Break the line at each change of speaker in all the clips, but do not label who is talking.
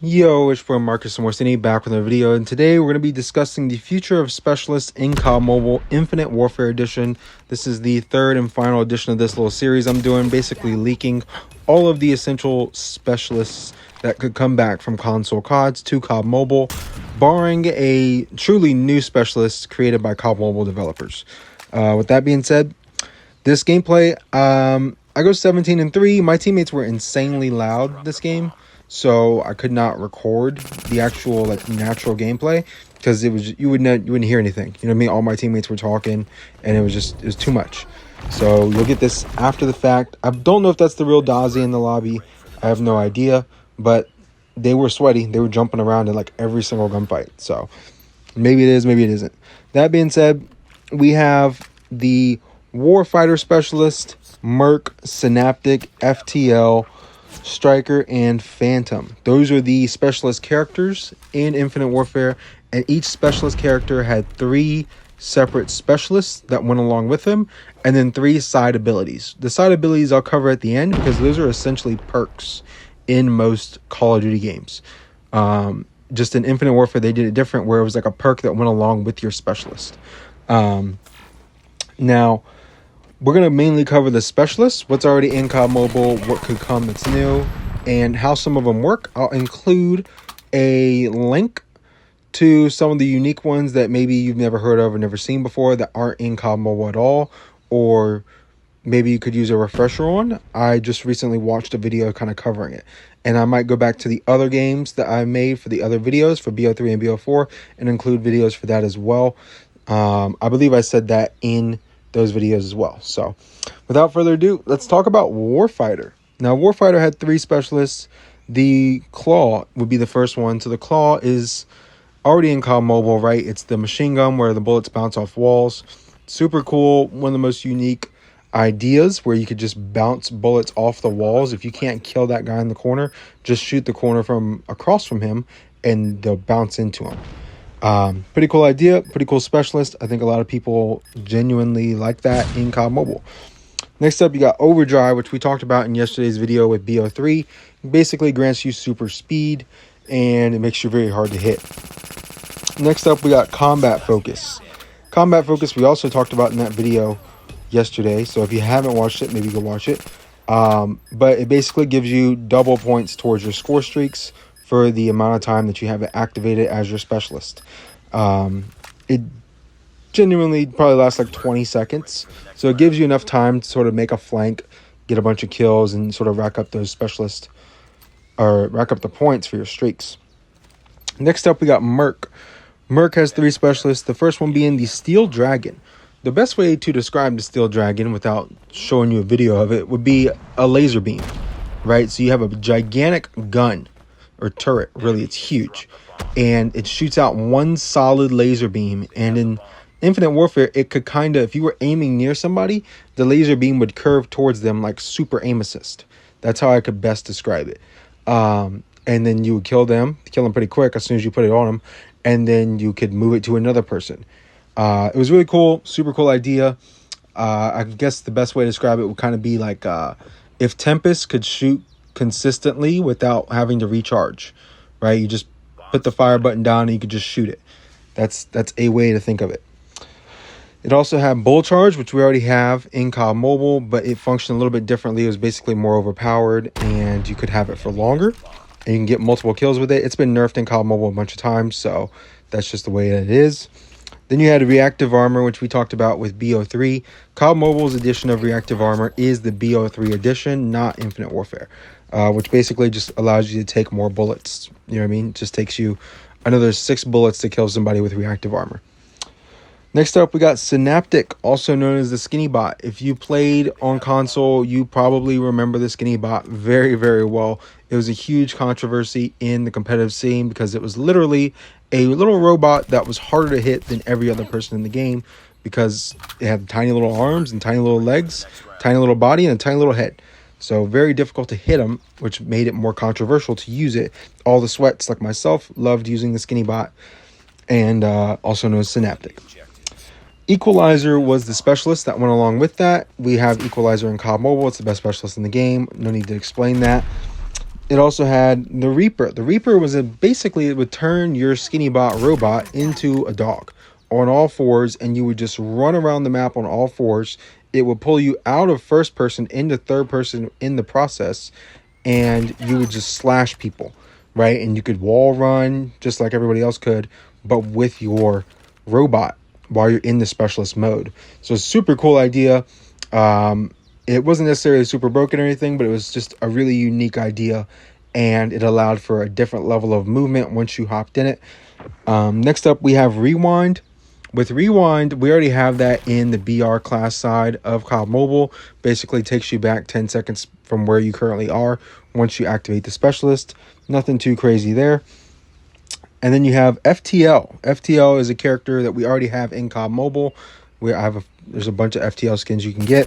Yo, it's for Marcus and Morsini back with a video, and today we're going to be discussing the future of specialists in COD Mobile Infinite Warfare Edition. This is the third and final edition of this little series I'm doing, basically leaking all of the essential specialists that could come back from console CODs to COD Mobile, barring a truly new specialist created by COD Mobile developers. With that being said, this gameplay, I go 17-3. My teammates were insanely loud this game, so I could not record the actual natural gameplay because you wouldn't hear anything. You know what I mean? All my teammates were talking, and it was too much. So you'll get this after the fact. I don't know if that's the real Dazzy in the lobby. I have no idea, but they were sweaty. They were jumping around in every single gunfight. So maybe it is, maybe it isn't. That being said, we have the Warfighter Specialist, Merc, Synaptic, FTL, Striker, and Phantom. Those are the specialist characters in Infinite Warfare, and each specialist character had 3 separate specialists that went along with him, and then 3 side abilities. The side abilities I'll cover at the end because those are essentially perks in most Call of Duty games. Just in Infinite Warfare, they did it different, where it was like a perk that went along with your specialist. Now, we're going to mainly cover the specialists, what's already in COD Mobile, what could come that's new, and how some of them work. I'll include a link to some of the unique ones that maybe you've never heard of or never seen before that aren't in COD Mobile at all, or maybe you could use a refresher on. I just recently watched a video kind of covering it, and I might go back to the other games that I made for the other videos for BO3 and BO4 and include videos for that as well. I believe I said that in those videos as well. So without further ado, let's talk about Warfighter. Now, Warfighter had 3 specialists. The Claw would be the first one. So the Claw is already in COD Mobile, right? It's the machine gun where the bullets bounce off walls. Super cool. One of the most unique ideas where you could just bounce bullets off the walls. If you can't kill that guy in the corner, just shoot the corner from across from him and they'll bounce into him. Pretty cool idea, pretty cool specialist. I think a lot of people genuinely like that in COD Mobile. Next up, you got Overdrive, which we talked about in yesterday's video with BO3. It basically grants you super speed, and it makes you very hard to hit. Next up, we got Combat Focus. Combat Focus we also talked about in that video yesterday, so if you haven't watched it, maybe go watch it. But it basically gives you double points towards your score streaks for the amount of time that you have it activated as your specialist. It genuinely probably lasts 20 seconds. So it gives you enough time to sort of make a flank, get a bunch of kills, and sort of rack up those specialists, or rack up the points for your streaks. Next up, we got Merc. Merc has 3 specialists. The first one being the Steel Dragon. The best way to describe the Steel Dragon without showing you a video of it would be a laser beam, right? So you have a gigantic gun, or turret, really, it's huge, and it shoots out one solid laser beam. And in Infinite Warfare, it could kind of, if you were aiming near somebody, the laser beam would curve towards them like super aim assist. That's how I could best describe it. And then you would kill them pretty quick as soon as you put it on them, and then you could move it to another person. It was really cool, super cool idea. I guess the best way to describe it would kind of be like if Tempest could shoot consistently without having to recharge, right? You just put the fire button down and you could just shoot it. That's a way to think of it. It also had Bull Charge, which we already have in COD Mobile, but it functioned a little bit differently. It was basically more overpowered, and you could have it for longer, and you can get multiple kills with it. It's been nerfed in COD Mobile a bunch of times, so that's just the way that it is. Then you had Reactive Armor, which we talked about with BO3. COD Mobile's edition of Reactive Armor is the BO3 edition, not Infinite Warfare, which basically just allows you to take more bullets. You know what I mean? It just takes you another 6 bullets to kill somebody with Reactive Armor. Next up, we got Synaptic, also known as the Skinny Bot. If you played on console, you probably remember the Skinny Bot very, very well. It was a huge controversy in the competitive scene because it was literally a little robot that was harder to hit than every other person in the game because it had tiny little arms and tiny little legs, tiny little body, and a tiny little head. So very difficult to hit them, which made it more controversial to use it. All the sweats, like myself, loved using the Skinny Bot, and also known as Synaptic. Equalizer was the specialist that went along with that. We have Equalizer in COD Mobile. It's the best specialist in the game. No need to explain that. It also had the Reaper. The Reaper was basically, it would turn your skinny bot robot into a dog on all fours, and you would just run around the map on all fours. It would pull you out of first person into third person in the process, and you would just slash people, right? And you could wall run just like everybody else could, but with your robot while you're in the specialist mode. So it's a super cool idea. It wasn't necessarily super broken or anything, but it was just a really unique idea, and it allowed for a different level of movement once you hopped in it. Next up, we have Rewind. With Rewind, we already have that in the BR class side of COD Mobile. Basically takes you back 10 seconds from where you currently are once you activate the specialist. Nothing too crazy there. And then you have FTL. FTL is a character that we already have in COD Mobile. There's a bunch of FTL skins you can get.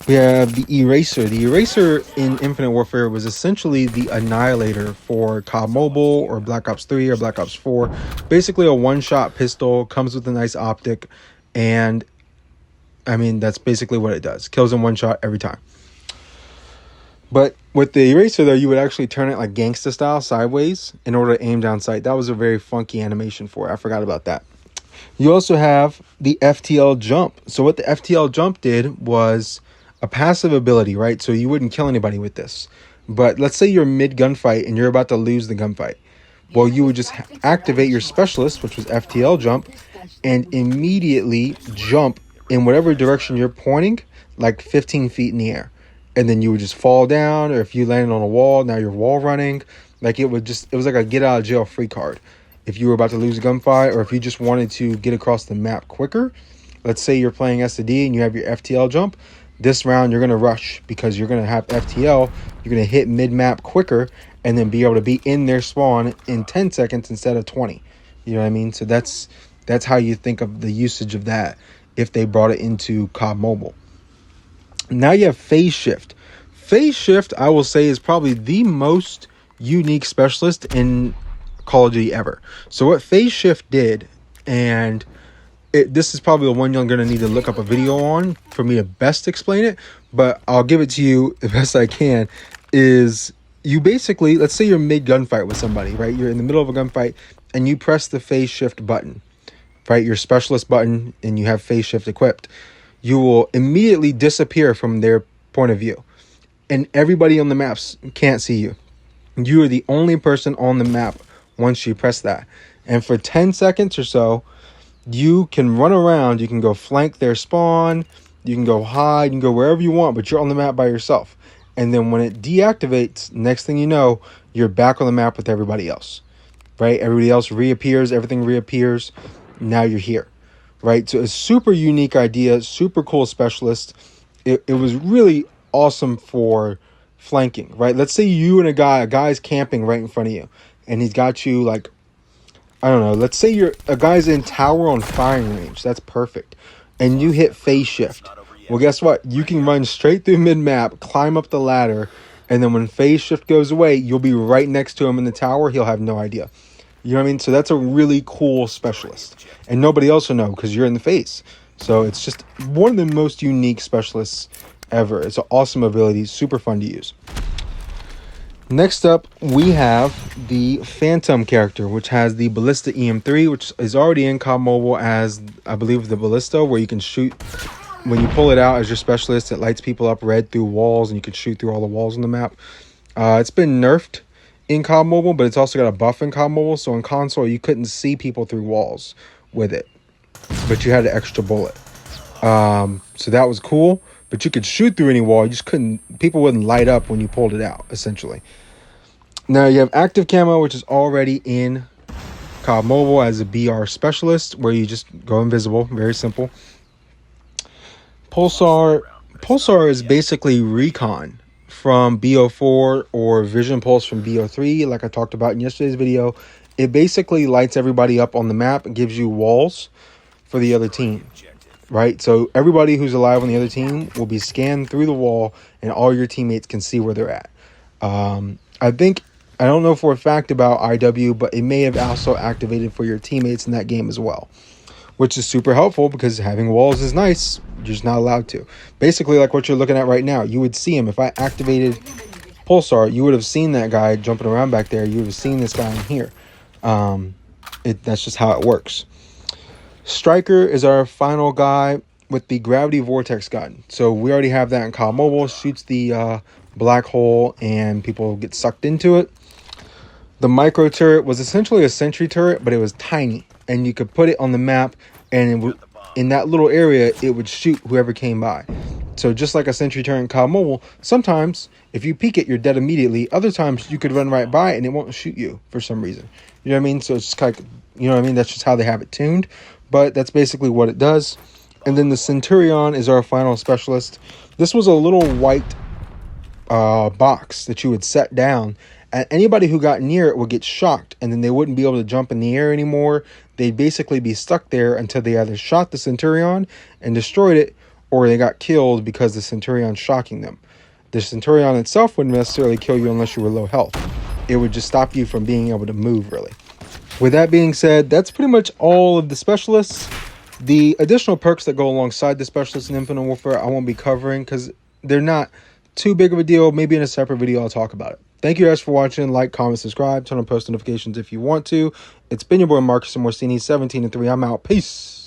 We have the Eraser. The Eraser in Infinite Warfare was essentially the Annihilator for COD Mobile or Black Ops 3 or Black Ops 4. Basically a one-shot pistol, comes with a nice optic, and I mean, that's basically what it does. Kills in one shot every time. But with the Eraser, though, you would actually turn it like gangsta style sideways in order to aim down sight. That was a very funky animation for it. I forgot about that. You also have the FTL Jump. So what the FTL Jump did was a passive ability, right? So you wouldn't kill anybody with this. But let's say you're mid gunfight and you're about to lose the gunfight. Well, you would just activate your specialist, which was FTL Jump, and immediately jump in whatever direction you're pointing, like 15 feet in the air. And then you would just fall down, or if you landed on a wall, now you're wall running. Like it was like a get out of jail free card. If you were about to lose a gunfight, or if you just wanted to get across the map quicker, let's say you're playing SD and you have your FTL Jump. This round, you're going to rush because you're going to have FTL. You're going to hit mid-map quicker and then be able to be in their spawn in 10 seconds instead of 20. You know what I mean? So that's how you think of the usage of that if they brought it into COD Mobile. Now you have Phase Shift. Phase Shift, I will say, is probably the most unique specialist in Call of Duty ever. So what Phase Shift did, and this is probably the one you're going to need to look up a video on for me to best explain it, but I'll give it to you the best I can, is you basically, let's say you're mid gunfight with somebody, right? You're in the middle of a gunfight and you press the Phase Shift button, right? Your specialist button, and you have Phase Shift equipped. You will immediately disappear from their point of view, and everybody on the maps can't see you. You are the only person on the map once you press that. And for 10 seconds or so, you can run around, you can go flank their spawn, you can go hide, you can go wherever you want, but you're on the map by yourself. And then when it deactivates, next thing you know, you're back on the map with everybody else, right? Everybody else reappears, everything reappears. Now you're here, right? So it's super unique idea, super cool specialist. It was really awesome for flanking, right? Let's say you and a guy's camping right in front of you, and he's got you like, I don't know, let's say a guy's in tower on firing range. That's perfect. And you hit Phase Shift. Well, guess what? You can run straight through mid-map, climb up the ladder, and then when Phase Shift goes away, you'll be right next to him in the tower. He'll have no idea. You know what I mean? So that's a really cool specialist. And nobody else will know because you're in the face. So it's just one of the most unique specialists ever. It's an awesome ability, super fun to use. Next up, we have the Phantom character, which has the Ballista EM3, which is already in COD Mobile as, I believe, the Ballista, where you can shoot. When you pull it out as your specialist, it lights people up red through walls, and you can shoot through all the walls on the map. It's been nerfed in COD Mobile, but it's also got a buff in COD Mobile, so in console, you couldn't see people through walls with it, but you had an extra bullet. So that was cool. But you could shoot through any wall. You just couldn't. People wouldn't light up when you pulled it out, essentially. Now you have active camo, which is already in COD Mobile as a BR specialist, where you just go invisible. Very simple. Pulsar is basically recon from BO4 or Vision Pulse from BO3, like I talked about in yesterday's video. It basically lights everybody up on the map and gives you walls for the other team. Right, so everybody who's alive on the other team will be scanned through the wall, and all your teammates can see where they're at. I don't know for a fact about IW, but it may have also activated for your teammates in that game as well, which is super helpful because having walls is nice. You're just not allowed to. Basically, like what you're looking at right now, you would see them if I activated Pulsar, you would have seen that guy jumping around back there. You would have seen this guy in here. That's just how it works. Striker is our final guy with the gravity vortex gun. So we already have that in COD Mobile. Shoots the black hole and people get sucked into it. The micro turret was essentially a sentry turret, but it was tiny, and you could put it on the map, and in that little area it would shoot whoever came by. So just like a sentry turret in COD Mobile, sometimes if you peek it, you're dead immediately. Other times you could run right by it and it won't shoot you for some reason. You know what I mean? So it's just like, you know what I mean? That's just how they have it tuned, but that's basically what it does. And then the Centurion is our final specialist. This was a little white box that you would set down, and anybody who got near it would get shocked, and then they wouldn't be able to jump in the air anymore. They'd basically be stuck there until they either shot the Centurion and destroyed it, or they got killed because the Centurion shocking them. The Centurion itself wouldn't necessarily kill you unless you were low health. It would just stop you from being able to move, really. With that being said, that's pretty much all of the specialists. The additional perks that go alongside the specialists in Infinite Warfare I won't be covering because they're not too big of a deal. Maybe in a separate video I'll talk about it. Thank you guys for watching. Like, comment, subscribe, turn on post notifications if you want to. It's been your boy Marcus Morcini, 17-3. I'm out. Peace.